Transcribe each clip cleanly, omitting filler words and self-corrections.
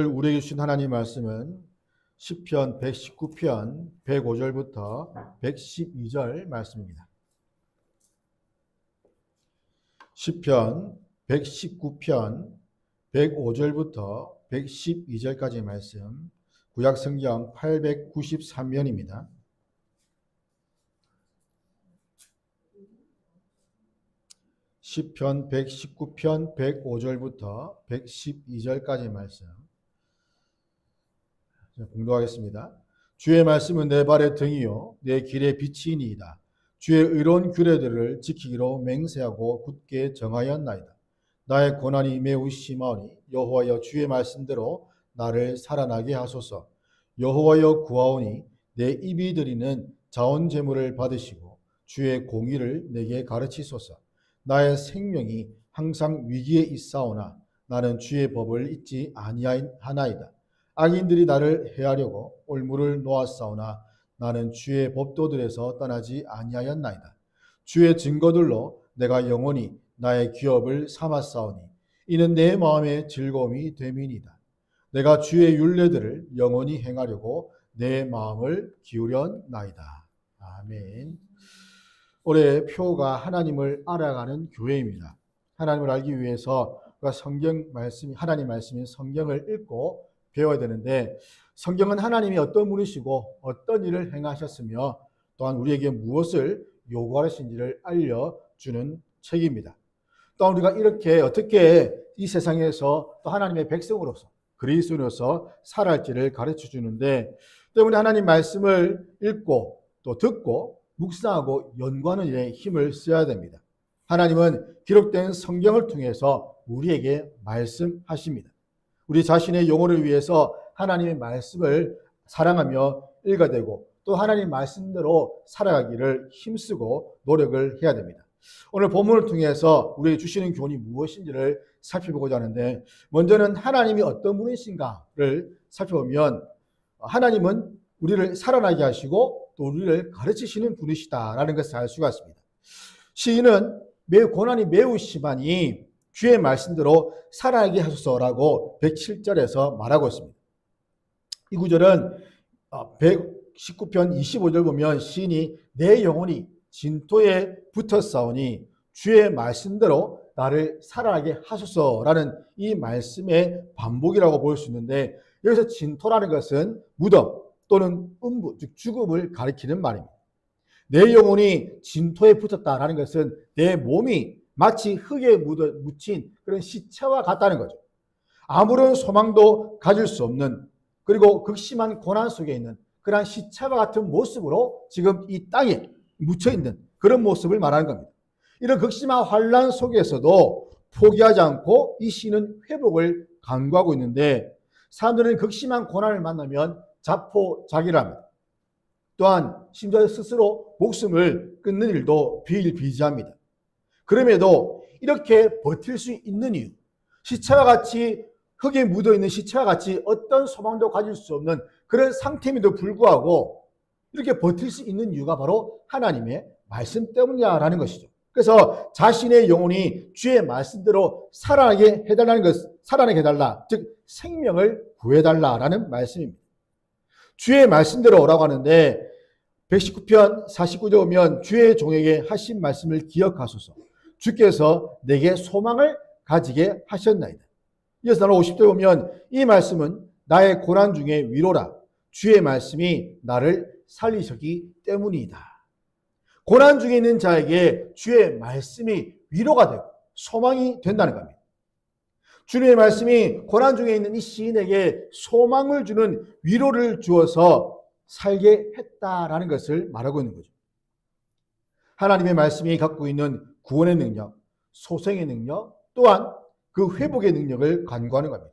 우리에게 주신 하나님 말씀은 시편 119편 105절부터 112절 말씀입니다. 시편 119편 105절부터 112절까지의 말씀, 구약 성경 893면입니다. 시편 119편 105절부터 112절까지의 말씀 공독하겠습니다. 주의 말씀은 내 발의 등이요 내 길의 빛이니이다. 주의 의로운 규례들을 지키기로 맹세하고 굳게 정하였나이다. 나의 고난이 매우 심하오니 여호와여 주의 말씀대로 나를 살아나게 하소서. 여호와여 구하오니 내 입이 드리는 자원 제물을 받으시고 주의 공의를 내게 가르치소서. 나의 생명이 항상 위기에 있사오나 나는 주의 법을 잊지 아니하나이다. 악인들이 나를 해하려고 올무를 놓았사오나 나는 주의 법도들에서 떠나지 아니하였나이다. 주의 증거들로 내가 영원히 나의 기업을 삼았사오니 이는 내 마음의 즐거움이 됨이니이다. 내가 주의 율례들을 영원히 행하려고 내 마음을 기울였나이다. 아멘. 올해 표가 하나님을 알아가는 교회입니다. 하나님을 알기 위해서 하나님 말씀인 성경을 읽고 배워야 되는데, 성경은 하나님이 어떤 분이시고 어떤 일을 행하셨으며 또한 우리에게 무엇을 요구하시는지를 알려주는 책입니다. 또한 우리가 이렇게 어떻게 이 세상에서 또 하나님의 백성으로서 그리스도인으로서 살아갈지를 가르쳐 주는데, 때문에 하나님 말씀을 읽고 또 듣고 묵상하고 연구하는 일에 힘을 써야 됩니다. 하나님은 기록된 성경을 통해서 우리에게 말씀하십니다. 우리 자신의 영혼을 위해서 하나님의 말씀을 사랑하며 읽어대고 또 하나님 말씀대로 살아가기를 힘쓰고 노력을 해야 됩니다. 오늘 본문을 통해서 우리에게 주시는 교훈이 무엇인지를 살펴보고자 하는데, 먼저는 하나님이 어떤 분이신가를 살펴보면 하나님은 우리를 살아나게 하시고 또 우리를 가르치시는 분이시다라는 것을 알 수가 있습니다. 시인은 고난이 매우 심하니 주의 말씀대로 살아나게 하소서라고 107절에서 말하고 있습니다. 이 구절은 119편 25절 보면 시인이 내 영혼이 진토에 붙었사오니 주의 말씀대로 나를 살아나게 하소서라는 이 말씀의 반복이라고 볼 수 있는데, 여기서 진토라는 것은 무덤 또는 음부, 즉 죽음을 가리키는 말입니다. 내 영혼이 진토에 붙었다라는 것은 내 몸이 마치 흙에 묻힌 그런 시체와 같다는 거죠. 아무런 소망도 가질 수 없는, 그리고 극심한 고난 속에 있는 그러한 시체와 같은 모습으로 지금 이 땅에 묻혀있는 그런 모습을 말하는 겁니다. 이런 극심한 환난 속에서도 포기하지 않고 이 시는 회복을 간구하고 있는데, 사람들은 극심한 고난을 만나면 자포자기를 합니다. 또한 심지어 스스로 목숨을 끊는 일도 비일비재합니다. 그럼에도 이렇게 버틸 수 있는 이유, 시체와 같이 흙에 묻어있는 시체와 같이 어떤 소망도 가질 수 없는 그런 상태임에도 불구하고 이렇게 버틸 수 있는 이유가 바로 하나님의 말씀 때문이라는 것이죠. 그래서 자신의 영혼이 주의 말씀대로 살아나게 해달라, 즉 생명을 구해달라라는 말씀입니다. 주의 말씀대로라고 하는데 119편 49절 보면 주의 종에게 하신 말씀을 기억하소서. 주께서 내게 소망을 가지게 하셨나이다. 이어서 50절 보면 이 말씀은 나의 고난 중에 위로라. 주의 말씀이 나를 살리셨기 때문이다. 고난 중에 있는 자에게 주의 말씀이 위로가 되고 소망이 된다는 겁니다. 주님의 말씀이 고난 중에 있는 이 시인에게 소망을 주는 위로를 주어서 살게 했다라는 것을 말하고 있는 거죠. 하나님의 말씀이 갖고 있는 구원의 능력, 소생의 능력, 또한 그 회복의 능력을 간구하는 겁니다.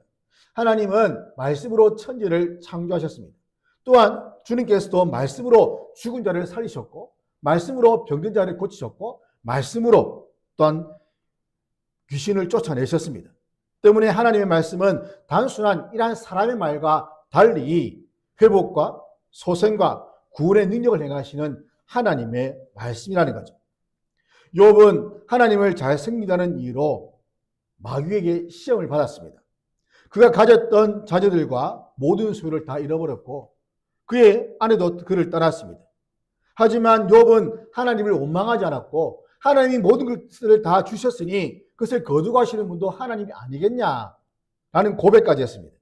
하나님은 말씀으로 천지를 창조하셨습니다. 또한 주님께서도 말씀으로 죽은 자를 살리셨고, 말씀으로 병든 자를 고치셨고, 말씀으로 또한 귀신을 쫓아내셨습니다. 때문에 하나님의 말씀은 단순한 이러한 사람의 말과 달리 회복과 소생과 구원의 능력을 행하시는 하나님의 말씀이라는 거죠. 욥은 하나님을 잘 섬기다는 이유로 마귀에게 시험을 받았습니다. 그가 가졌던 자녀들과 모든 소유를 다 잃어버렸고 그의 아내도 그를 떠났습니다. 하지만 욥은 하나님을 원망하지 않았고 하나님이 모든 것을 다 주셨으니 그것을 거두가시는 분도 하나님이 아니겠냐라는 고백까지 했습니다.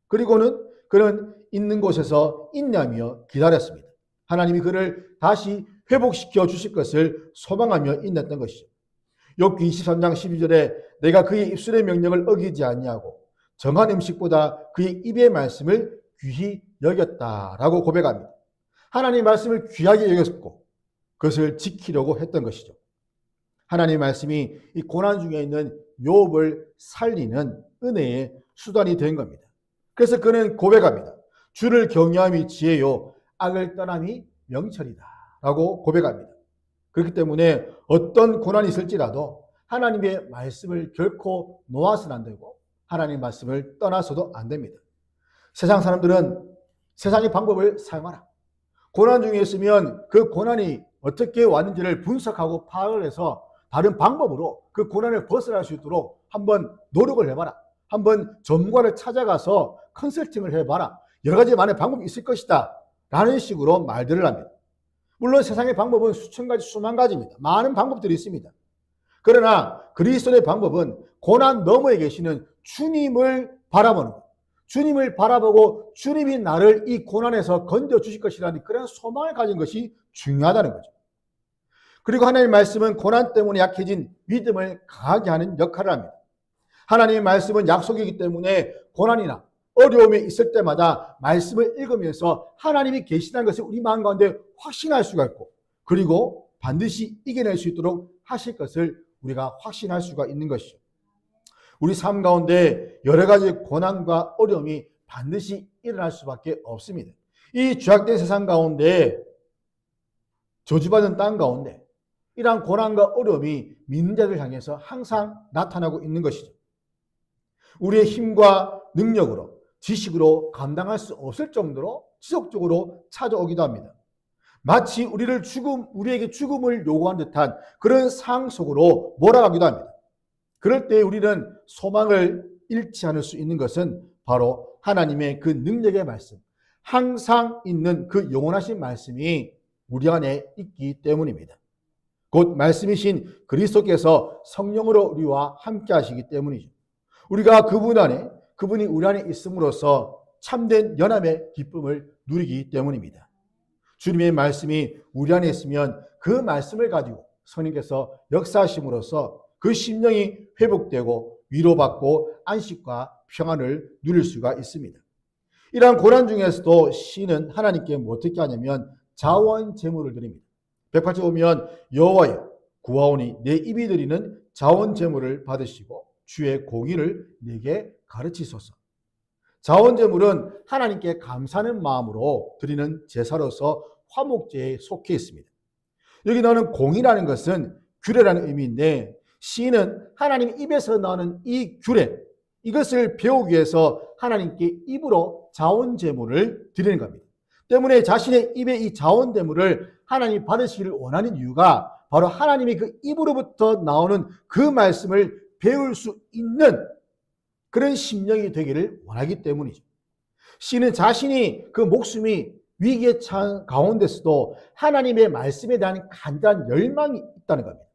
그리고는 그는 있는 곳에서 인내하며 기다렸습니다. 하나님이 그를 다시 회복시켜 주실 것을 소망하며 인냈던 것이죠. 욥기 23장 12절에 내가 그의 입술의 명령을 어기지 아니하고 정한 음식보다 그의 입의 말씀을 귀히 여겼다라고 고백합니다. 하나님의 말씀을 귀하게 여겼고 그것을 지키려고 했던 것이죠. 하나님의 말씀이 이 고난 중에 있는 욥을 살리는 은혜의 수단이 된 겁니다. 그래서 그는 고백합니다. 주를 경외함이 지혜요 악을 떠남이 명철이다 라고 고백합니다. 그렇기 때문에 어떤 고난이 있을지라도 하나님의 말씀을 결코 놓아서는 안 되고 하나님의 말씀을 떠나서도 안 됩니다. 세상 사람들은 세상의 방법을 사용하라. 고난 중에 있으면 그 고난이 어떻게 왔는지를 분석하고 파악을 해서 다른 방법으로 그 고난을 벗어날 수 있도록 한번 노력을 해봐라. 한번 전문가를 찾아가서 컨설팅을 해봐라. 여러 가지 많은 방법이 있을 것이다 라는 식으로 말들을 합니다. 물론 세상의 방법은 수천 가지 수만 가지입니다. 많은 방법들이 있습니다. 그러나 그리스도의 방법은 고난 너머에 계시는 주님을 바라보는 것. 주님을 바라보고 주님이 나를 이 고난에서 건져주실 것이라는 그런 소망을 가진 것이 중요하다는 거죠. 그리고 하나님의 말씀은 고난 때문에 약해진 믿음을 강하게 하는 역할을 합니다. 하나님의 말씀은 약속이기 때문에 고난이나 어려움이 있을 때마다 말씀을 읽으면서 하나님이 계시다는 것을 우리 마음 가운데 확신할 수가 있고 그리고 반드시 이겨낼 수 있도록 하실 것을 우리가 확신할 수가 있는 것이죠. 우리 삶 가운데 여러 가지 고난과 어려움이 반드시 일어날 수밖에 없습니다. 이 죄악된 세상 가운데 저주받은 땅 가운데 이러한 고난과 어려움이 믿는 자들 향해서 항상 나타나고 있는 것이죠. 우리의 힘과 능력으로 지식으로 감당할 수 없을 정도로 지속적으로 찾아오기도 합니다. 마치 우리에게 죽음을 요구한 듯한 그런 상황 속으로 몰아가기도 합니다. 그럴 때 우리는 소망을 잃지 않을 수 있는 것은 바로 하나님의 그 능력의 말씀, 항상 있는 그 영원하신 말씀이 우리 안에 있기 때문입니다. 곧 말씀이신 그리스도께서 성령으로 우리와 함께 하시기 때문이죠. 우리가 그분 안에, 그분이 우리 안에 있음으로써 참된 연합의 기쁨을 누리기 때문입니다. 주님의 말씀이 우리 안에 있으면 그 말씀을 가지고 성령께서 역사하심으로써 그 심령이 회복되고 위로받고 안식과 평안을 누릴 수가 있습니다. 이러한 고난 중에서도 시인은 하나님께 어떻게 하냐면 자원 제물을 드립니다. 108절 보면 여호와여 구하오니 내 입이 드리는 자원 제물을 받으시고 주의 공의를 내게 가르치소서. 자원 제물은 하나님께 감사하는 마음으로 드리는 제사로서 화목제에 속해 있습니다. 여기 나오는 공의라는 것은 규례라는 의미인데 시인은 하나님 입에서 나오는 이 규례, 이것을 배우기 위해서 하나님께 입으로 자원 제물을 드리는 겁니다. 때문에 자신의 입에 이 자원 제물을 하나님이 받으시기를 원하는 이유가 바로 하나님이 그 입으로부터 나오는 그 말씀을 배울 수 있는 그런 심령이 되기를 원하기 때문이죠. 시인은 자신이 그 목숨이 위기에 처한 가운데서도 하나님의 말씀에 대한 간절한 열망이 있다는 겁니다.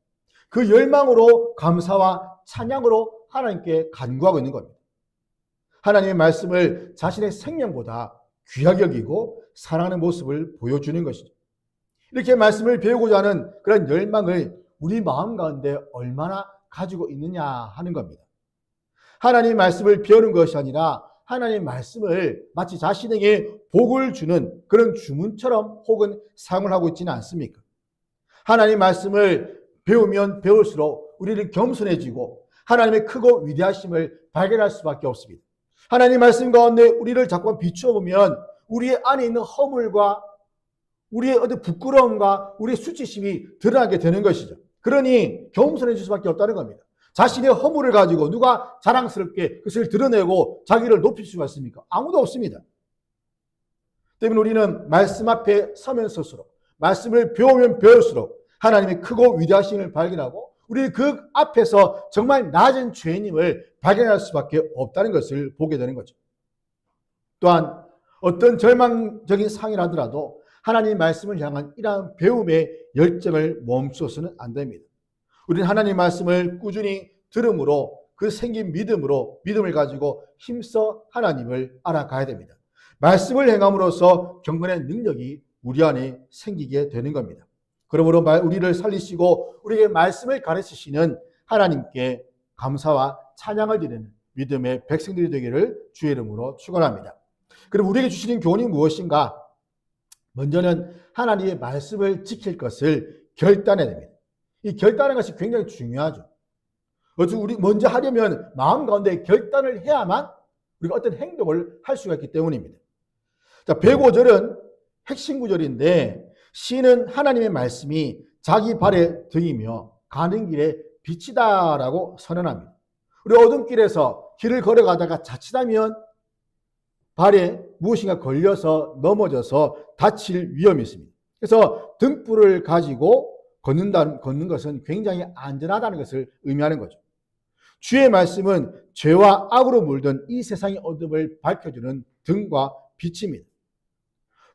그 열망으로 감사와 찬양으로 하나님께 간구하고 있는 겁니다. 하나님의 말씀을 자신의 생명보다 귀하게 여기고 사랑하는 모습을 보여주는 것이죠. 이렇게 말씀을 배우고자 하는 그런 열망을 우리 마음 가운데 얼마나 가지고 있느냐 하는 겁니다. 하나님의 말씀을 배우는 것이 아니라 하나님의 말씀을 마치 자신에게 복을 주는 그런 주문처럼 혹은 사용을 하고 있지는 않습니까? 하나님의 말씀을 배우면 배울수록 우리는 겸손해지고 하나님의 크고 위대하심을 발견할 수밖에 없습니다. 하나님의 말씀 가운데 우리를 자꾸 비추어 보면 우리의 안에 있는 허물과 우리의 어떤 부끄러움과 우리의 수치심이 드러나게 되는 것이죠. 그러니 겸손해질 수밖에 없다는 겁니다. 자신의 허물을 가지고 누가 자랑스럽게 그것을 드러내고 자기를 높일 수가 있습니까? 아무도 없습니다. 때문에 우리는 말씀 앞에 서면 설수록 말씀을 배우면 배울수록 하나님의 크고 위대하심을 발견하고 우리는 그 앞에서 정말 낮은 죄인임을 발견할 수밖에 없다는 것을 보게 되는 거죠. 또한 어떤 절망적인 상이라더라도 하나님 말씀을 향한 이러한 배움의 열정을 멈춰서는 안 됩니다. 우리는 하나님 말씀을 꾸준히 들음으로 그 생긴 믿음을 가지고 힘써 하나님을 알아가야 됩니다. 말씀을 행함으로써 경건의 능력이 우리 안에 생기게 되는 겁니다. 그러므로 우리를 살리시고 우리에게 말씀을 가르치시는 하나님께 감사와 찬양을 드리는 믿음의 백성들이 되기를 주의 이름으로 축원합니다. 그럼 우리에게 주시는 교훈이 무엇인가? 먼저는 하나님의 말씀을 지킬 것을 결단해야 됩니다. 이 결단하는 것이 굉장히 중요하죠. 우리 먼저 하려면 마음 가운데 결단을 해야만 우리가 어떤 행동을 할 수가 있기 때문입니다. 자, 105절은 핵심 구절인데 시인은 하나님의 말씀이 자기 발의 등이며 가는 길에 빛이다라고 선언합니다. 우리 어둠길에서 길을 걸어가다가 자칫하면 발에 무엇인가 걸려서 넘어져서 다칠 위험이 있습니다. 그래서 등불을 가지고 걷는 것은 굉장히 안전하다는 것을 의미하는 거죠. 주의 말씀은 죄와 악으로 물든 이 세상의 어둠을 밝혀주는 등과 빛입니다.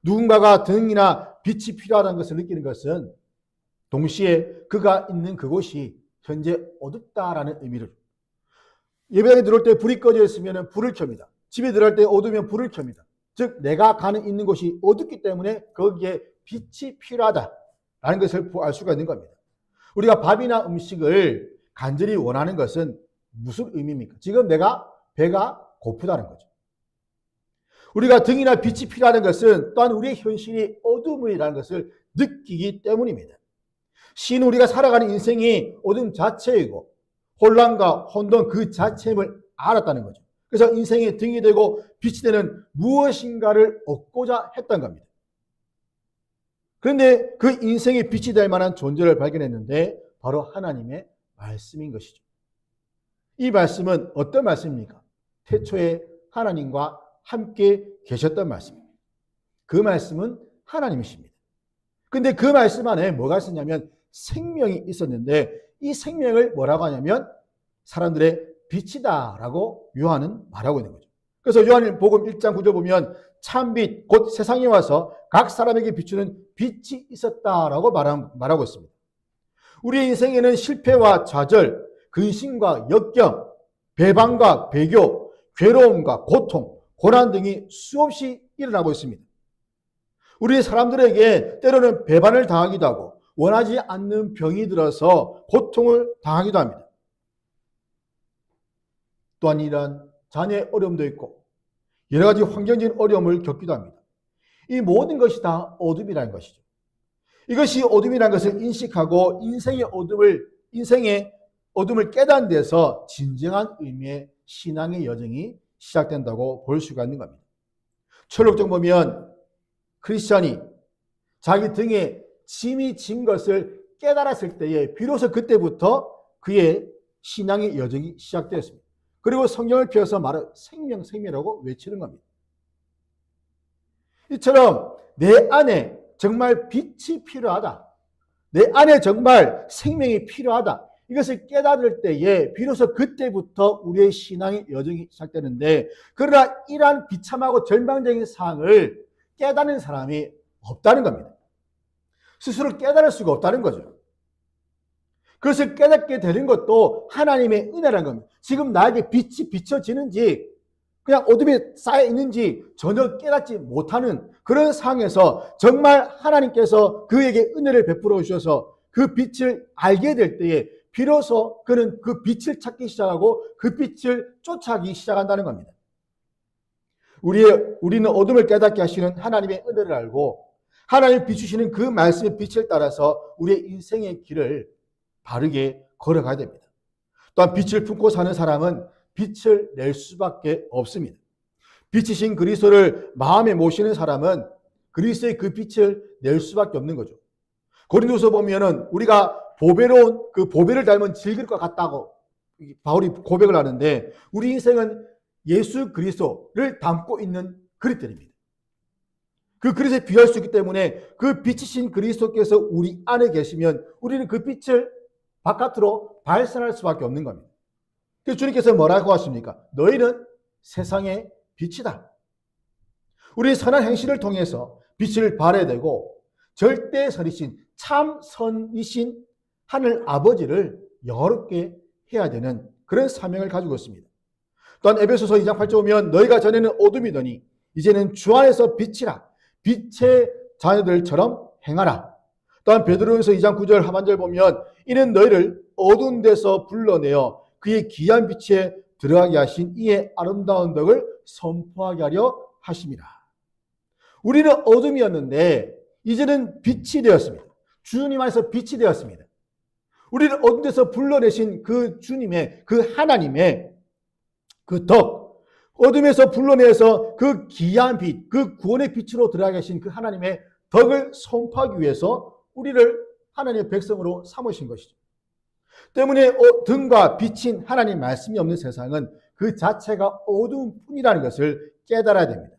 누군가가 등이나 빛이 필요하다는 것을 느끼는 것은 동시에 그가 있는 그곳이 현재 어둡다라는 의미를 줍니다. 예배당에 들어올 때 불이 꺼져 있으면 불을 켭니다. 집에 들어갈 때 어두우면 불을 켭니다. 즉 내가 있는 곳이 어둡기 때문에 거기에 빛이 필요하다라는 것을 알 수가 있는 겁니다. 우리가 밥이나 음식을 간절히 원하는 것은 무슨 의미입니까? 지금 내가 배가 고프다는 거죠. 우리가 등이나 빛이 필요하는 것은 또한 우리의 현실이 어둠이라는 것을 느끼기 때문입니다. 시인은 우리가 살아가는 인생이 어둠 자체이고 혼란과 혼돈 그 자체임을 알았다는 거죠. 그래서 인생의 등이 되고 빛이 되는 무엇인가를 얻고자 했던 겁니다. 그런데 그 인생의 빛이 될 만한 존재를 발견했는데 바로 하나님의 말씀인 것이죠. 이 말씀은 어떤 말씀입니까? 태초에 하나님과 함께 계셨던 말씀입니다. 그 말씀은 하나님이십니다. 그런데 그 말씀 안에 뭐가 있었냐면 생명이 있었는데 이 생명을 뭐라고 하냐면 사람들의 빛이다라고 요한은 말하고 있는 거죠. 그래서 요한복음 1장 9절 보면 참빛 곧 세상에 와서 각 사람에게 비추는 빛이 있었다라고 말하고 있습니다. 우리의 인생에는 실패와 좌절, 근심과 역경, 배반과 배교, 괴로움과 고통, 고난 등이 수없이 일어나고 있습니다. 우리 사람들에게 때로는 배반을 당하기도 하고 원하지 않는 병이 들어서 고통을 당하기도 합니다. 또한 이러한 자녀의 어려움도 있고 여러 가지 환경적인 어려움을 겪기도 합니다. 이 모든 것이 다 어둠이라는 것이죠. 이것이 어둠이라는 것을 인식하고 인생의 어둠을 깨닫는 데서 진정한 의미의 신앙의 여정이 시작된다고 볼 수가 있는 겁니다. 철학적 보면 크리스천이 자기 등에 짐이 진 것을 깨달았을 때에 비로소 그때부터 그의 신앙의 여정이 시작되었습니다. 그리고 성경을 펴서 생명이라고 외치는 겁니다. 이처럼 내 안에 정말 빛이 필요하다. 내 안에 정말 생명이 필요하다. 이것을 깨달을 때에 비로소 그때부터 우리의 신앙의 여정이 시작되는데 그러나 이러한 비참하고 절망적인 사항을 깨닫는 사람이 없다는 겁니다. 스스로 깨달을 수가 없다는 거죠. 그것을 깨닫게 되는 것도 하나님의 은혜라는 겁니다. 지금 나에게 빛이 비춰지는지 그냥 어둠에 쌓여 있는지 전혀 깨닫지 못하는 그런 상황에서 정말 하나님께서 그에게 은혜를 베풀어 주셔서 그 빛을 알게 될 때에 비로소 그는 그 빛을 찾기 시작하고 그 빛을 쫓아가기 시작한다는 겁니다. 우리는 어둠을 깨닫게 하시는 하나님의 은혜를 알고 하나님이 비추시는 그 말씀의 빛을 따라서 우리의 인생의 길을 바르게 걸어가야 됩니다. 또한 빛을 품고 사는 사람은 빛을 낼 수밖에 없습니다. 빛이신 그리스도를 마음에 모시는 사람은 그리스도의 그 빛을 낼 수밖에 없는 거죠. 고린도서 보면은 우리가 보배로운 그 보배를 닮은 질그릇과 같다고 바울이 고백을 하는데 우리 인생은 예수 그리스도를 담고 있는 그릇들입니다. 그 그릇에 비할 수 있기 때문에 그 빛이신 그리스도께서 우리 안에 계시면 우리는 그 빛을 바깥으로 발산할 수밖에 없는 겁니다. 그래서 주님께서 뭐라고 하십니까? 너희는 세상의 빛이다. 우리 선한 행실을 통해서 빛을 발해야 되고 절대 선이신 참 선이신 하늘 아버지를 영화롭게 해야 되는 그런 사명을 가지고 있습니다. 또한 에베소서 2장 8절 보면 너희가 전에는 어둠이더니 이제는 주 안에서 빛이라 빛의 자녀들처럼 행하라. 또한 베드로전서 2장 9절 하반절 보면 이는 너희를 어두운 데서 불러내어 그의 귀한 빛에 들어가게 하신 이의 아름다운 덕을 선포하게 하려 하심이라. 우리는 어둠이었는데 이제는 빛이 되었습니다. 주님 안에서 빛이 되었습니다. 우리를 어두운 데서 불러내신 그 주님의 그 하나님의 그 덕, 어둠에서 불러내서 그 귀한 빛, 그 구원의 빛으로 들어가게 하신 그 하나님의 덕을 선포하기 위해서 우리를 하나님의 백성으로 삼으신 것이죠. 때문에 등과 빛인 하나님 말씀이 없는 세상은 그 자체가 어두운 뿐이라는 것을 깨달아야 됩니다.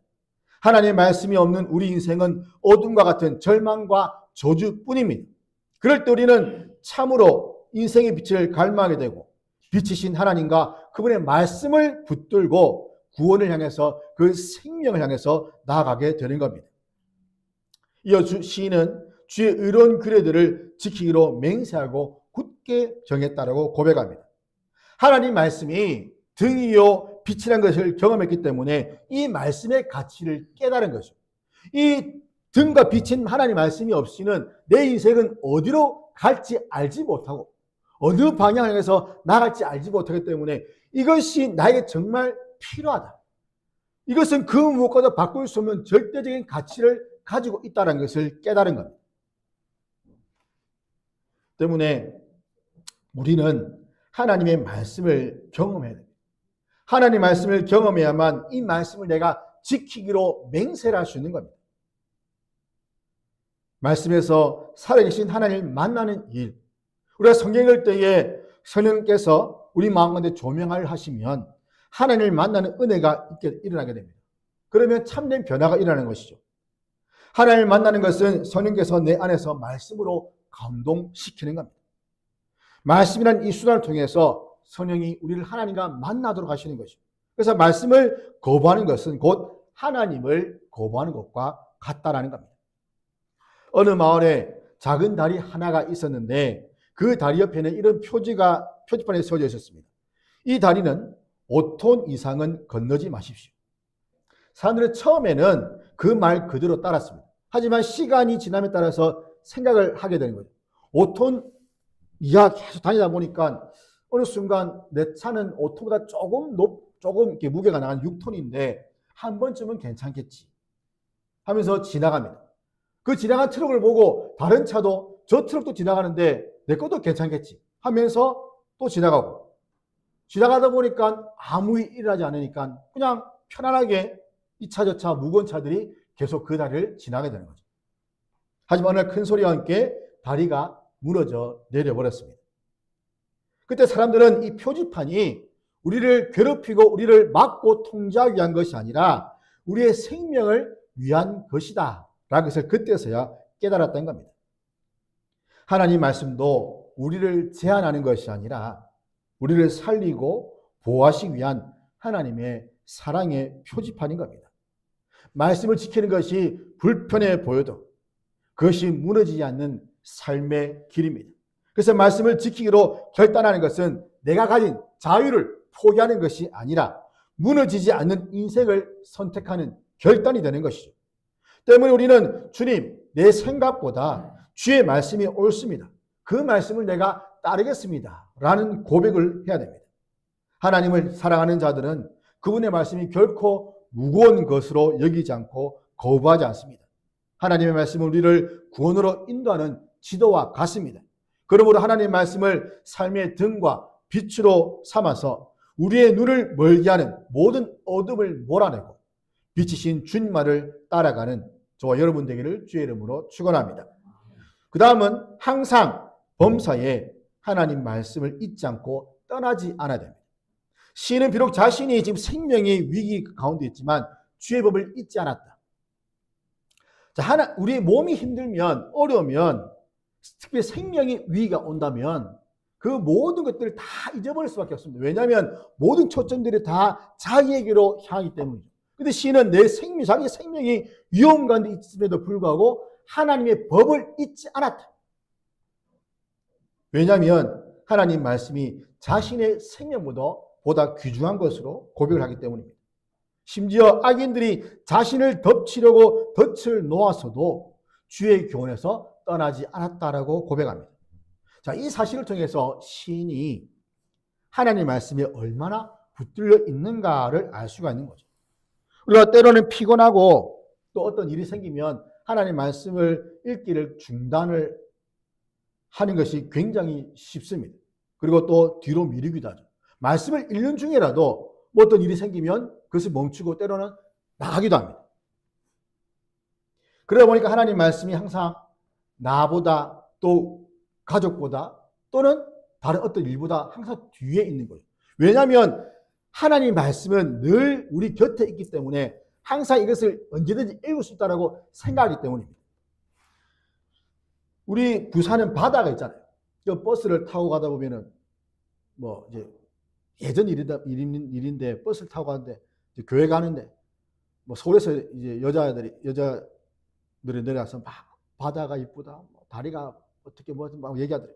하나님의 말씀이 없는 우리 인생은 어둠과 같은 절망과 저주뿐입니다. 그럴 때 우리는 참으로 인생의 빛을 갈망하게 되고 빛이신 하나님과 그분의 말씀을 붙들고 구원을 향해서 그 생명을 향해서 나아가게 되는 겁니다. 이어 시인은 주의 의로운 규례들을 지키기로 맹세하고 굳게 정했다라고 고백합니다. 하나님 말씀이 등이요 빛이라는 것을 경험했기 때문에 이 말씀의 가치를 깨달은 거죠. 이 등과 빛인 하나님 말씀이 없이는 내 인생은 어디로 갈지 알지 못하고 어느 방향에서 나갈지 알지 못하기 때문에 이것이 나에게 정말 필요하다. 이것은 그 무엇과도 바꿀 수 없는 절대적인 가치를 가지고 있다는 것을 깨달은 겁니다. 때문에 우리는 하나님의 말씀을 경험해야 됩니다. 하나님의 말씀을 경험해야만 이 말씀을 내가 지키기로 맹세를 할 수 있는 겁니다. 말씀에서 살아계신 하나님을 만나는 일, 우리가 성경 읽을 때에 성령께서 우리 마음 가운데 조명을 하시면 하나님을 만나는 은혜가 일어나게 됩니다. 그러면 참된 변화가 일어나는 것이죠. 하나님을 만나는 것은 성령께서 내 안에서 말씀으로 감동시키는 겁니다. 말씀이라는 이 수단을 통해서 성령이 우리를 하나님과 만나도록 하시는 것이죠. 그래서 말씀을 거부하는 것은 곧 하나님을 거부하는 것과 같다라는 겁니다. 어느 마을에 작은 다리 하나가 있었는데 그 다리 옆에는 이런 표지판에 써져 있었습니다. 이 다리는 5톤 이상은 건너지 마십시오. 사람들은 처음에는 그 말 그대로 따랐습니다. 하지만 시간이 지남에 따라서 생각을 하게 되는 거죠. 5톤 이하 계속 다니다 보니까 어느 순간 내 차는 5톤보다 조금 이렇게 무게가 나간 6톤인데 한 번쯤은 괜찮겠지 하면서 지나갑니다. 그 지나간 트럭을 보고 다른 차도 저 트럭도 지나가는데 내 것도 괜찮겠지 하면서 또 지나가고 지나가다 보니까 아무 일 일어나지 않으니까 그냥 편안하게 이 차 저 차 무거운 차들이 계속 그 다리를 지나게 되는 거죠. 하지만 어느 날 큰 소리와 함께 다리가 무너져 내려버렸습니다. 그때 사람들은 이 표지판이 우리를 괴롭히고 우리를 막고 통제하기 위한 것이 아니라 우리의 생명을 위한 것이다 라는 것을 그때서야 깨달았던 겁니다. 하나님 말씀도 우리를 제한하는 것이 아니라 우리를 살리고 보호하시기 위한 하나님의 사랑의 표지판인 겁니다. 말씀을 지키는 것이 불편해 보여도 그것이 무너지지 않는 삶의 길입니다. 그래서 말씀을 지키기로 결단하는 것은 내가 가진 자유를 포기하는 것이 아니라 무너지지 않는 인생을 선택하는 결단이 되는 것이죠. 때문에 우리는 주님, 내 생각보다 주의 말씀이 옳습니다. 그 말씀을 내가 따르겠습니다. 라는 고백을 해야 됩니다. 하나님을 사랑하는 자들은 그분의 말씀이 결코 무거운 것으로 여기지 않고 거부하지 않습니다. 하나님의 말씀은 우리를 구원으로 인도하는 지도와 같습니다. 그러므로 하나님의 말씀을 삶의 등과 빛으로 삼아서 우리의 눈을 멀게 하는 모든 어둠을 몰아내고 빛이신 주님만을 따라가는 저와 여러분 되기를 주의 이름으로 축원합니다. 그 다음은 항상 범사에 하나님 말씀을 잊지 않고 떠나지 않아야 됩니다. 시인은 비록 자신이 지금 생명의 위기 가운데 있지만 주의 법을 잊지 않았다. 자, 우리 몸이 힘들면 어려우면 특히 생명의 위기가 온다면 그 모든 것들을 다 잊어버릴 수밖에 없습니다. 왜냐하면 모든 초점들이 다 자기에게로 향하기 때문이죠. 근데 시인은 내 생명, 자기 생명이 위험 가운데 있음에도 불구하고 하나님의 법을 잊지 않았다. 왜냐하면 하나님 말씀이 자신의 생명보다 귀중한 것으로 고백을 하기 때문입니다. 심지어 악인들이 자신을 덮치려고 덫을 놓았어도 주의 교훈에서 떠나지 않았다라고 고백합니다. 자, 이 사실을 통해서 시인이 하나님 말씀에 얼마나 붙들려 있는가를 알 수가 있는 거죠. 우리가 때로는 피곤하고 또 어떤 일이 생기면 하나님 말씀을 읽기를 중단을 하는 것이 굉장히 쉽습니다. 그리고 또 뒤로 미루기도 하죠. 말씀을 읽는 중이라도 뭐 어떤 일이 생기면 그것을 멈추고 때로는 나가기도 합니다. 그러다 보니까 하나님 말씀이 항상 나보다 또 가족보다 또는 다른 어떤 일보다 항상 뒤에 있는 거예요. 왜냐하면 하나님 말씀은 늘 우리 곁에 있기 때문에 항상 이것을 언제든지 읽을 수 있다고 생각하기 때문입니다. 우리 부산은 바다가 있잖아요. 그 버스를 타고 가다 보면은 뭐 이제 예전 일인데 버스를 타고 가는데 교회 가는데 뭐 서울에서 이제 여자들이 내려와서 막 바다가 이쁘다, 다리가 어떻게 뭐 막 얘기하더래요.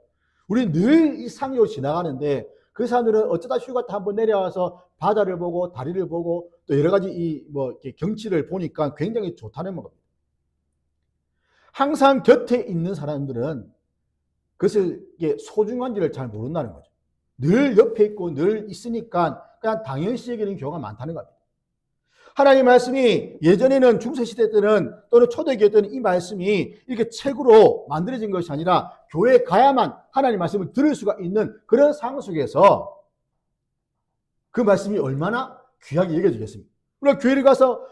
우리는 늘 이 상류로 지나가는데 그 사람들은 어쩌다 휴가 때 한번 내려와서 바다를 보고 다리를 보고 또 여러 가지 이 뭐 경치를 보니까 굉장히 좋다는 겁니다. 항상 곁에 있는 사람들은 그것을 소중한지를 잘 모른다는 거죠. 늘 옆에 있고 늘 있으니까 그냥 당연시 여기는 경우가 많다는 겁니다. 하나님 말씀이 예전에는 중세시대 때는 또는 초대교회 때는 이 말씀이 이렇게 책으로 만들어진 것이 아니라 교회에 가야만 하나님 말씀을 들을 수가 있는 그런 상황 속에서 그 말씀이 얼마나 귀하게 여겨지겠습니까? 우리가 교회를 가서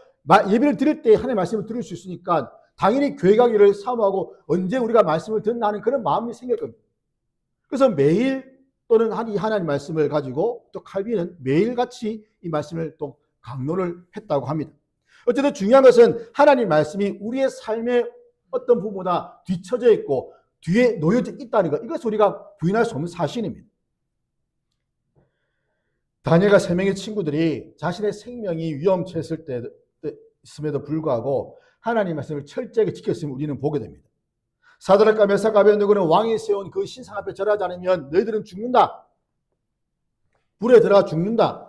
예배를 드릴 때 하나님 말씀을 들을 수 있으니까 당연히 교회 가기를 사모하고 언제 우리가 말씀을 듣나 하는 그런 마음이 생길 겁니다. 그래서 매일 또는 하나님 말씀을 가지고 또 칼빈은 매일같이 이 말씀을 또 강론을 했다고 합니다. 어쨌든 중요한 것은 하나님 말씀이 우리의 삶의 어떤 부분보다 뒤처져 있고 뒤에 놓여져 있다는 것, 이것을 우리가 부인할 수 없는 사실입니다. 다니엘과 세 명의 친구들이 자신의 생명이 위험처에 있을 때 있음에도 불구하고 하나님 말씀을 철저하게 지켰음을 우리는 보게 됩니다. 사드락과 메삭과 아벤느고는 왕이 세운 그 신상 앞에 절하지 않으면 너희들은 죽는다. 불에 들어가 죽는다.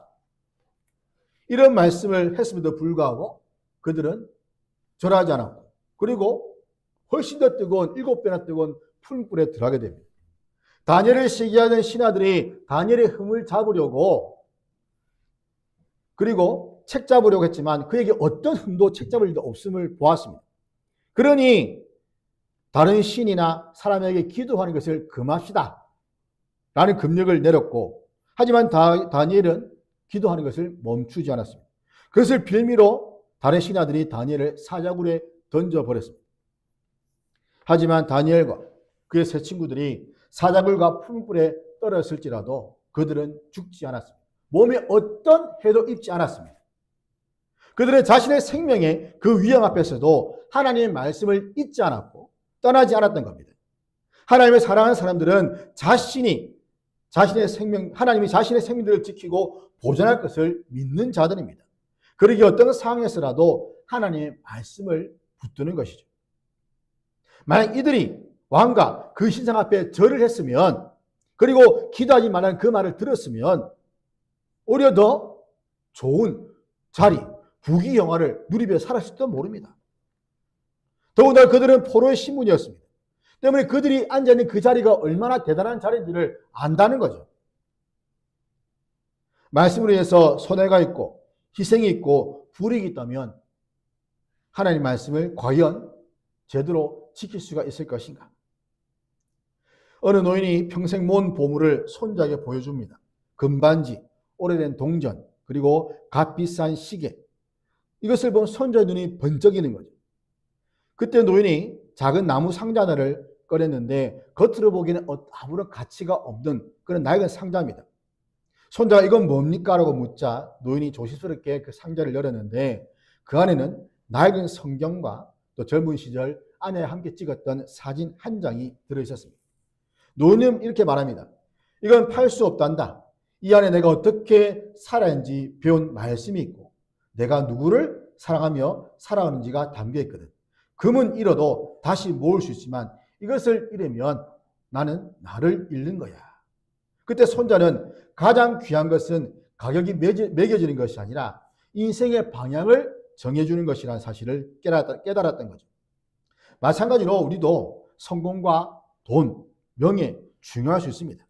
이런 말씀을 했음에도 불구하고 그들은 절하지 않았고 그리고 훨씬 더 뜨거운 7배나 뜨거운 풀불에 들어가게 됩니다. 다니엘을 시기하던 신하들이 다니엘의 흠을 잡으려고 그리고 책 잡으려고 했지만 그에게 어떤 흠도 책 잡을 일도 없음을 보았습니다. 그러니 다른 신이나 사람에게 기도하는 것을 금합시다 라는 금령을 내렸고 하지만 다니엘은 기도하는 것을 멈추지 않았습니다. 그것을 빌미로 다른 신하들이 다니엘을 사자굴에 던져버렸습니다. 하지만 다니엘과 그의 세 친구들이 사자굴과 풀불에 떨어졌을지라도 그들은 죽지 않았습니다. 몸에 어떤 해도 입지 않았습니다. 그들은 자신의 생명의 그 위험 앞에서도 하나님의 말씀을 잊지 않았고 떠나지 않았던 겁니다. 하나님을 사랑하는 사람들은 하나님이 자신의 생명들을 지키고 보존할 것을 믿는 자들입니다. 그러기에 어떤 상황에서라도 하나님의 말씀을 붙드는 것이죠. 만약 이들이 왕과 그 신상 앞에 절을 했으면 그리고 기도하지 말라는 그 말을 들었으면 오히려 더 좋은 자리, 부귀 영화를 누리며 살았을지도 모릅니다. 더군다나 그들은 포로의 신분이었습니다. 때문에 그들이 앉아있는 그 자리가 얼마나 대단한 자리인지를 안다는 거죠. 말씀으로 인해서 손해가 있고 희생이 있고 불이익이 있다면 하나님 말씀을 과연 제대로 지킬 수가 있을 것인가? 어느 노인이 평생 모은 보물을 손자에게 보여줍니다. 금반지, 오래된 동전, 그리고 값비싼 시계. 이것을 보면 손자의 눈이 번쩍이는 거죠. 그때 노인이 작은 나무 상자 하나를 꺼냈는데 겉으로 보기에는 아무런 가치가 없는 그런 낡은 상자입니다. 손자가 이건 뭡니까? 라고 묻자 노인이 조심스럽게 그 상자를 열었는데 그 안에는 낡은 성경과 또 젊은 시절 아내와 함께 찍었던 사진 한 장이 들어있었습니다. 노인은 이렇게 말합니다. 이건 팔 수 없단다. 이 안에 내가 어떻게 살아야 하는지 배운 말씀이 있고 내가 누구를 사랑하며 살아가는지가 담겨 있거든. 금은 잃어도 다시 모을 수 있지만 이것을 잃으면 나는 나를 잃는 거야. 그때 손자는 가장 귀한 것은 가격이 매겨지는 것이 아니라 인생의 방향을 정해주는 것이라는 사실을 깨달았던 거죠. 마찬가지로 우리도 성공과 돈, 명예 중요할 수 있습니다.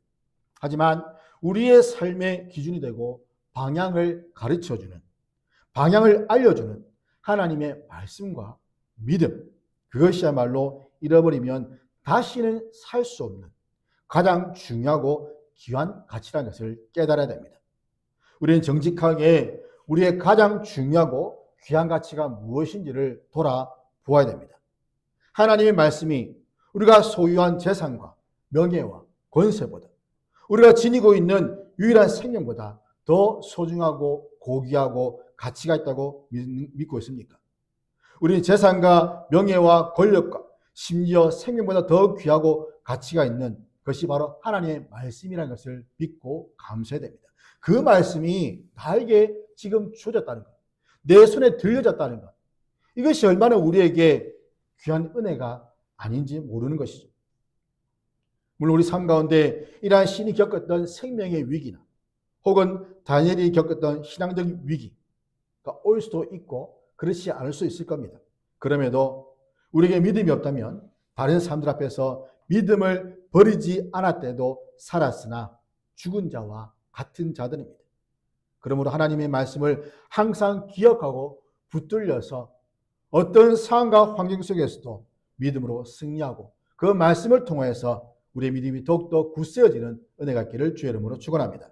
하지만 우리의 삶의 기준이 되고 방향을 가르쳐주는, 방향을 알려주는 하나님의 말씀과 믿음, 그것이야말로 잃어버리면 다시는 살 수 없는 가장 중요하고 귀한 가치라는 것을 깨달아야 됩니다. 우리는 정직하게 우리의 가장 중요하고 귀한 가치가 무엇인지를 돌아보아야 됩니다. 하나님의 말씀이 우리가 소유한 재산과 명예와 권세보다 우리가 지니고 있는 유일한 생명보다 더 소중하고 고귀하고 가치가 있다고 믿고 있습니까? 우리는 재산과 명예와 권력과 심지어 생명보다 더 귀하고 가치가 있는 것이 바로 하나님의 말씀이라는 것을 믿고 감사해야 됩니다. 그 말씀이 나에게 지금 주어졌다는 것, 내 손에 들려졌다는 것, 이것이 얼마나 우리에게 귀한 은혜가 아닌지 모르는 것이죠. 물론 우리 삶 가운데 이러한 신이 겪었던 생명의 위기나 혹은 다니엘이 겪었던 신앙적 위기가 올 수도 있고 그렇지 않을 수 있을 겁니다. 그럼에도 우리에게 믿음이 없다면 다른 사람들 앞에서 믿음을 버리지 않았대도 살았으나 죽은 자와 같은 자들입니다. 그러므로 하나님의 말씀을 항상 기억하고 붙들려서 어떤 상황과 환경 속에서도 믿음으로 승리하고 그 말씀을 통해서 우리의 믿음이 더욱더 굳세어지는 은혜가 있기를 주의 이름으로 축원합니다.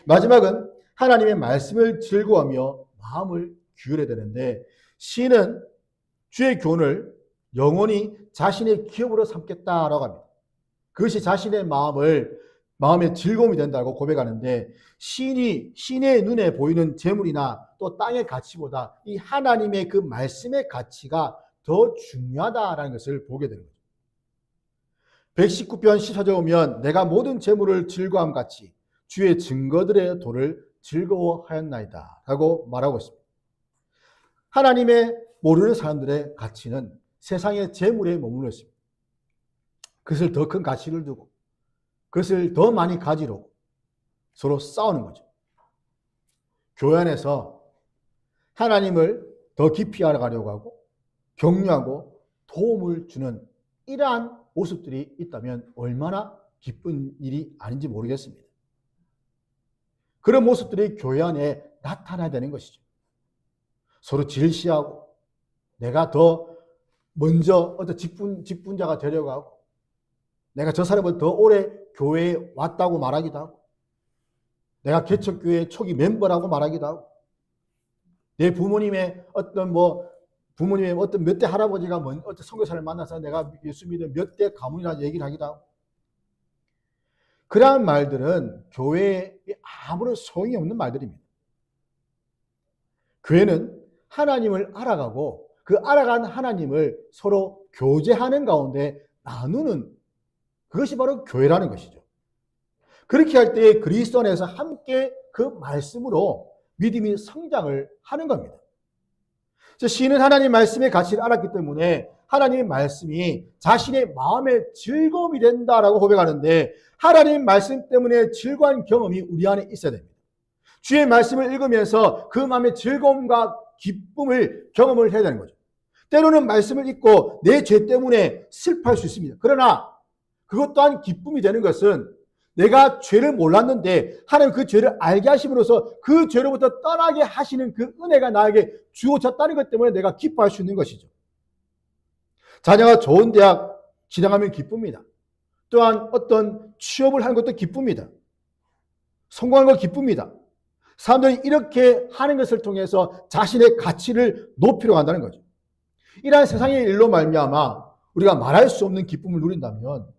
마지막은 하나님의 말씀을 즐거워하며 마음을 기울여야 되는데 시인은 주의 교훈을 영원히 자신의 기업으로 삼겠다라고 합니다. 그것이 자신의 마음의 즐거움이 된다고 고백하는데 신의 눈에 보이는 재물이나 또 땅의 가치보다 이 하나님의 그 말씀의 가치가 더 중요하다라는 것을 보게 되는 거죠. 119편 시사져 오면 내가 모든 재물을 즐거움 같이 주의 증거들의 도를 즐거워하였나이다 라고 말하고 있습니다. 하나님의 모르는 사람들의 가치는 세상의 재물에 머물러 있습니다. 그것을 더 큰 가치를 두고 그것을 더 많이 가지려고 서로 싸우는 거죠. 교회 안에서 하나님을 더 깊이 알아가려고 하고 격려하고 도움을 주는 이러한 모습들이 있다면 얼마나 기쁜 일이 아닌지 모르겠습니다. 그런 모습들이 교회 안에 나타나야 되는 것이죠. 서로 질시하고 내가 더 먼저 어떤 직분자가 되려고 하고 내가 저 사람을 더 오래 교회에 왔다고 말하기도 하고 내가 개척교회 초기 멤버라고 말하기도 하고 내 부모님의 어떤 몇 대 할아버지가 어떤 선교사를 만나서 내가 예수 믿은 몇 대 가문이라 얘기를 하기도 하고 그러한 말들은 교회에 아무런 소용이 없는 말들입니다. 교회는 하나님을 알아가고 그 알아간 하나님을 서로 교제하는 가운데 나누는 그것이 바로 교회라는 것이죠. 그렇게 할 때 그리스도 안에서 함께 그 말씀으로 믿음이 성장을 하는 겁니다. 시인은 하나님 말씀의 가치를 알았기 때문에 하나님의 말씀이 자신의 마음의 즐거움이 된다라고 고백하는데 하나님 말씀 때문에 즐거운 경험이 우리 안에 있어야 됩니다. 주의 말씀을 읽으면서 그 마음의 즐거움과 기쁨을 경험을 해야 되는 거죠. 때로는 말씀을 읽고 내 죄 때문에 슬퍼할 수 있습니다. 그러나 그것 또한 기쁨이 되는 것은 내가 죄를 몰랐는데 하나님 그 죄를 알게 하심으로써 그 죄로부터 떠나게 하시는 그 은혜가 나에게 주어졌다는 것 때문에 내가 기뻐할 수 있는 것이죠. 자녀가 좋은 대학 진학하면 기쁩니다. 또한 어떤 취업을 하는 것도 기쁩니다. 성공하는 거 기쁩니다. 사람들이 이렇게 하는 것을 통해서 자신의 가치를 높이려 한다는 거죠. 이러한 세상의 일로 말미암아 우리가 말할 수 없는 기쁨을 누린다면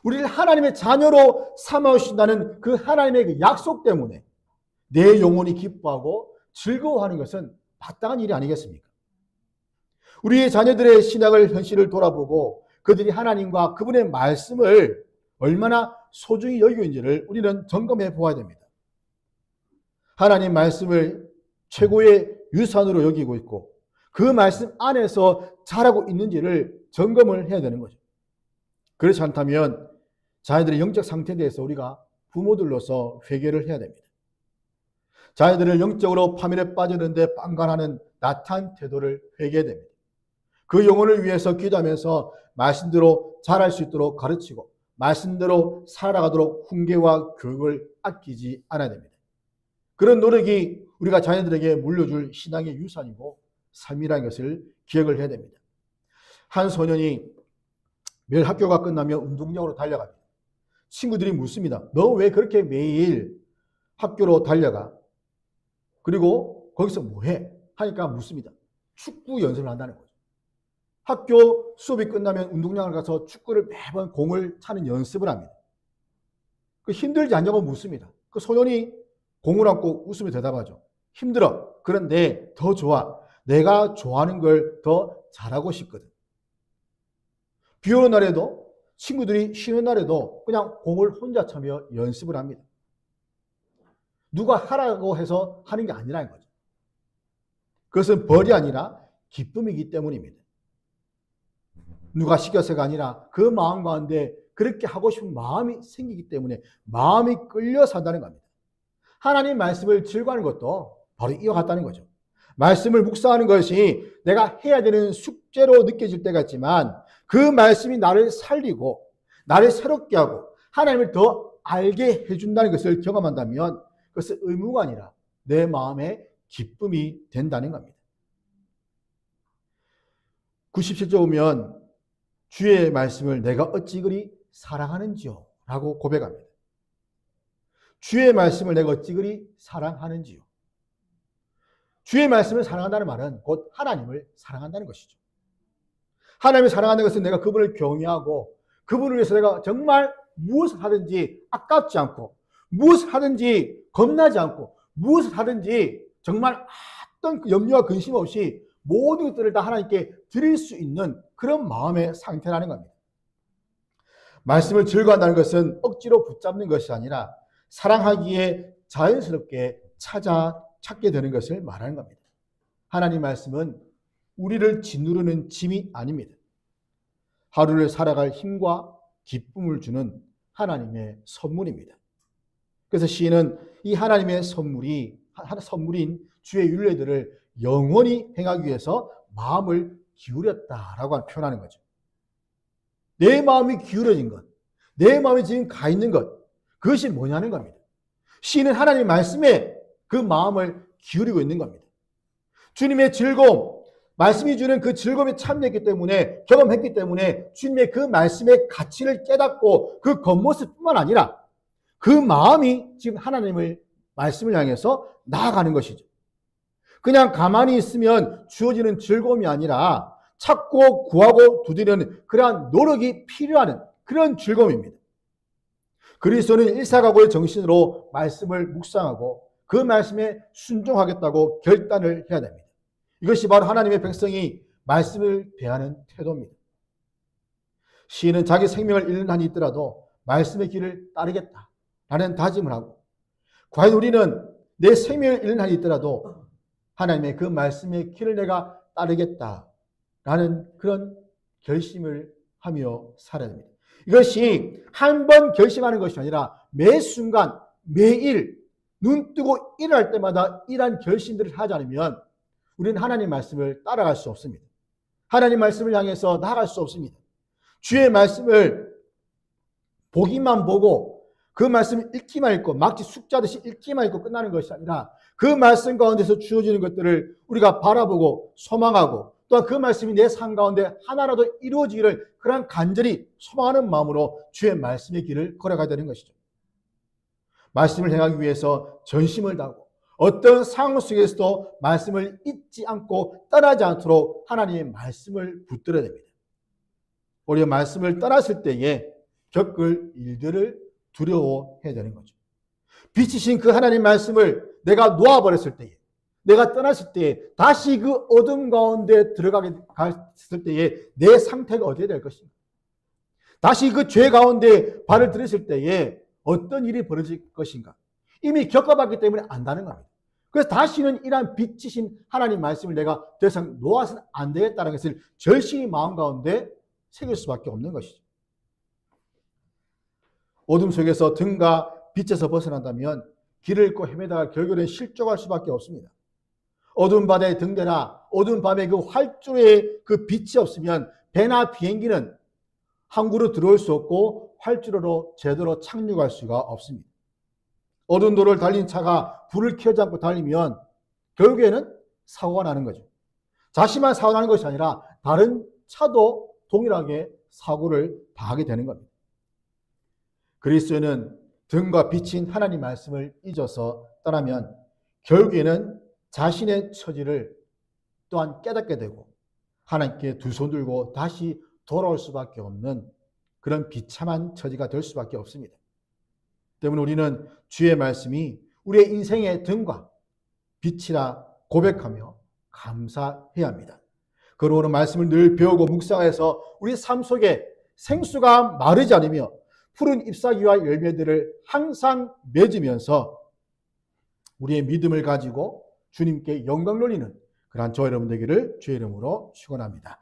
우리를 하나님의 자녀로 삼아주신다는 그 하나님의 그 약속 때문에 내 영혼이 기뻐하고 즐거워하는 것은 마땅한 일이 아니겠습니까? 우리의 자녀들의 신앙을 현실을 돌아보고 그들이 하나님과 그분의 말씀을 얼마나 소중히 여기고 있는지를 우리는 점검해 보아야 됩니다. 하나님 말씀을 최고의 유산으로 여기고 있고 그 말씀 안에서 자라고 있는지를 점검을 해야 되는 거죠. 그렇지 않다면 자녀들의 영적 상태에 대해서 우리가 부모들로서 회개를 해야 됩니다. 자녀들을 영적으로 파멸에 빠졌는데 방관하는 나태한 태도를 회개해야 됩니다. 그 영혼을 위해서 기도하면서 말씀대로 자랄 수 있도록 가르치고 말씀대로 살아가도록 훈계와 교육을 아끼지 않아야 됩니다. 그런 노력이 우리가 자녀들에게 물려줄 신앙의 유산이고 삶이라는 것을 기억을 해야 됩니다. 한 소년이 매일 학교가 끝나면 운동장으로 달려갑니다. 친구들이 묻습니다. 너 왜 그렇게 매일 학교로 달려가? 그리고 거기서 뭐해? 하니까 묻습니다. 축구 연습을 한다는 거죠. 학교 수업이 끝나면 운동장을 가서 축구를 매번 공을 차는 연습을 합니다. 힘들지 않냐고 묻습니다. 그 소년이 공을 안고 웃으며 대답하죠. 힘들어. 그런데 더 좋아. 내가 좋아하는 걸 더 잘하고 싶거든. 비 오는 날에도 친구들이 쉬는 날에도 그냥 공을 혼자 차며 연습을 합니다. 누가 하라고 해서 하는 게 아니라는 거죠. 그것은 벌이 아니라 기쁨이기 때문입니다. 누가 시켜서가 아니라 그 마음 가운데 그렇게 하고 싶은 마음이 생기기 때문에 마음이 끌려서 한다는 겁니다. 하나님 말씀을 즐거워하는 것도 바로 이와 같다는 거죠. 말씀을 묵상하는 것이 내가 해야 되는 숙제로 느껴질 때가 있지만 그 말씀이 나를 살리고 나를 새롭게 하고 하나님을 더 알게 해준다는 것을 경험한다면 그것은 의무가 아니라 내 마음의 기쁨이 된다는 겁니다. 97절 보면 주의 말씀을 내가 어찌 그리 사랑하는지요 라고 고백합니다. 주의 말씀을 내가 어찌 그리 사랑하는지요. 주의 말씀을 사랑한다는 말은 곧 하나님을 사랑한다는 것이죠. 하나님을 사랑하는 것은 내가 그분을 경외하고 그분을 위해서 내가 정말 무엇을 하든지 아깝지 않고 무엇을 하든지 겁나지 않고 무엇을 하든지 정말 어떤 염려와 근심 없이 모든 것들을 다 하나님께 드릴 수 있는 그런 마음의 상태라는 겁니다. 말씀을 즐거워한다는 것은 억지로 붙잡는 것이 아니라 사랑하기에 자연스럽게 찾게 되는 것을 말하는 겁니다. 하나님 말씀은 우리를 짓누르는 짐이 아닙니다. 하루를 살아갈 힘과 기쁨을 주는 하나님의 선물입니다. 그래서 시인은 이 하나님의 선물인 주의 율례들을 영원히 행하기 위해서 마음을 기울였다라고 표현하는 거죠. 내 마음이 기울어진 것, 내 마음이 지금 가 있는 것, 그것이 뭐냐는 겁니다. 시인은 하나님 말씀에 그 마음을 기울이고 있는 겁니다. 주님의 즐거움, 말씀이 주는 그 즐거움에 참여했기 때문에, 경험했기 때문에 주님의 그 말씀의 가치를 깨닫고 그 겉모습뿐만 아니라 그 마음이 지금 하나님을 말씀을 향해서 나아가는 것이죠. 그냥 가만히 있으면 주어지는 즐거움이 아니라 찾고 구하고 두드리는 그러한 노력이 필요한 그런 즐거움입니다. 그리스도는 일사각오의 정신으로 말씀을 묵상하고 그 말씀에 순종하겠다고 결단을 해야 됩니다. 이것이 바로 하나님의 백성이 말씀을 대하는 태도입니다. 시인은 자기 생명을 잃는 한이 있더라도 말씀의 길을 따르겠다라는 다짐을 하고, 과연 우리는 내 생명을 잃는 한이 있더라도 하나님의 그 말씀의 길을 내가 따르겠다라는 그런 결심을 하며 살아야 됩니다. 이것이 한 번 결심하는 것이 아니라 매 순간 매일 눈 뜨고 일어날 때마다 이러한 결심들을 하지 않으면 우리는 하나님 말씀을 따라갈 수 없습니다. 하나님 말씀을 향해서 나아갈 수 없습니다. 주의 말씀을 보기만 보고 그 말씀을 읽기만 읽고 마치 숙자듯이 읽기만 읽고 끝나는 것이 아니라 그 말씀 가운데서 주어지는 것들을 우리가 바라보고 소망하고 또한 그 말씀이 내 삶 가운데 하나라도 이루어지기를 그런 간절히 소망하는 마음으로 주의 말씀의 길을 걸어가야 되는 것이죠. 말씀을 행하기 위해서 전심을 다하고 어떤 상황 속에서도 말씀을 잊지 않고 떠나지 않도록 하나님의 말씀을 붙들어야 됩니다. 우리가 말씀을 떠났을 때에 겪을 일들을 두려워해야 되는 거죠. 빛이신 그 하나님 말씀을 내가 놓아버렸을 때에, 내가 떠났을 때에 다시 그 어둠 가운데 들어가게 갔을 때에 내 상태가 어떻게 될 것인가? 다시 그 죄 가운데 발을 들였을 때에 어떤 일이 벌어질 것인가? 이미 겪어봤기 때문에 안다는 겁니다. 그래서 다시는 이러한 빛이신 하나님 말씀을 내가 더 이상 놓아서는 안 되겠다는 것을 절실히 마음 가운데 새길 수밖에 없는 것이죠. 어둠 속에서 등과 빛에서 벗어난다면 길을 잃고 헤매다가 결국에는 실족할 수밖에 없습니다. 어두운 밤의 등대나 어두운 밤의 그 활주로에 그 빛이 없으면 배나 비행기는 항구로 들어올 수 없고 활주로로 제대로 착륙할 수가 없습니다. 어두운 도로를 달린 차가 불을 켜지 않고 달리면 결국에는 사고가 나는 거죠. 자신만 사고 나는 것이 아니라 다른 차도 동일하게 사고를 당하게 되는 겁니다. 그리스도는 등과 빛인 하나님 말씀을 잊어서 떠나면 결국에는 자신의 처지를 또한 깨닫게 되고 하나님께 두 손 들고 다시 돌아올 수밖에 없는 그런 비참한 처지가 될 수밖에 없습니다. 때문에 우리는 주의 말씀이 우리의 인생의 등과 빛이라 고백하며 감사해야 합니다. 그러므로 말씀을 늘 배우고 묵상해서 우리 삶 속에 생수가 마르지 않으며 푸른 잎사귀와 열매들을 항상 맺으면서 우리의 믿음을 가지고 주님께 영광 돌리는 그러한 저와 여러분 되기를 주의 이름으로 축원합니다.